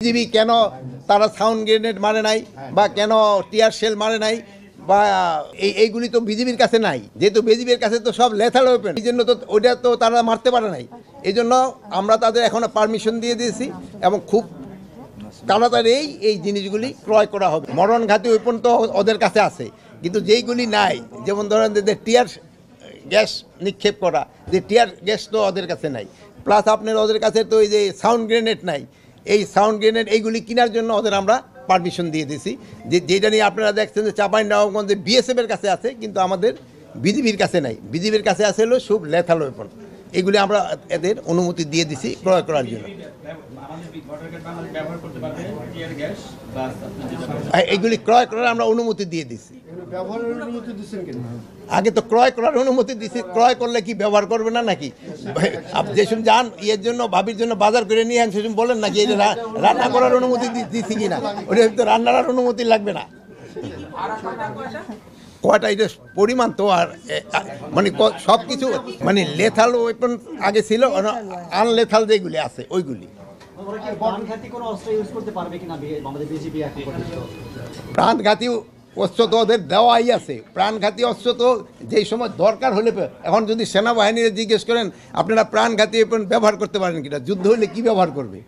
BGB কেন তারা sound grenade মারে নাই বা কেন টিয়ার শেল মারে নাই বা এইগুলি তো বিজিবির কাছে নাই, যেহেতু বিজিবির কাছে তো সব লেথাল ওয়েপেন, এই জন্য তো ওইটা তো তারা মারতে পারে নাই। এই জন্য আমরা তাদের এখনো পারমিশন দিয়ে দিয়েছি এবং খুব তাড়াতাড়ি এই জিনিসগুলি ক্রয় করা হবে। মরণঘাতী ওয়েপন তো ওদের কাছে আছে, কিন্তু যেইগুলি নাই, যেমন ধরেন যে টিয়ার গ্যাস নিক্ষেপ করা, যে টিয়ার গ্যাস তো ওদের কাছে নাই, প্লাস আপনার ওদের কাছে তো এই যে সাউন্ড গ্রেনেড নাই। এই সাউন্ড গ্রেনেড এইগুলি কেনার জন্য ওদের আমরা পারমিশন দিয়ে দিয়েছি, যেটা নিয়ে আপনারা দেখছেন যে চাঁপাইনবাবগঞ্জে বিএসএফের কাছে আছে, কিন্তু আমাদের বিজিবির কাছে নাই। বিজিবির কাছে আছে হলো সব লেথাল ওয়েপন, এগুলি আমরা এদের অনুমতি দিয়ে দিছি ক্রয় করার জন্য। এইগুলি ক্রয় করার আমরা অনুমতি দিয়ে দিছি। আগে তো ক্রয় করার অনুমতি দিছি, ক্রয় করলে কি ব্যবহার করবে না নাকি? যেসব যান ইয়ের জন্য ভাবির জন্য বাজার করে নিয়ে আন, সেসব বলেন নাকি এই রান্না করার অনুমতি দিছি কিনা? ওটা তো রান্নার অনুমতি লাগবে না। কয়টা এটা পরিমাণ তো আর মানে সব কিছু মানে লেথাল ওয়েপন আগে ছিল, আনলেথাল যেগুলি আছে ওইগুলি। প্রাণঘাতী অস্ত্র তো ওদের দেওয়াই আছে। প্রাণঘাতী অস্ত্র তো যেই সময় দরকার হলে, এখন যদি সেনাবাহিনীর জিজ্ঞেস করেন আপনারা প্রাণঘাতী ওয়েপন ব্যবহার করতে পারেন কিনা, যুদ্ধ হলে কি ব্যবহার করবে?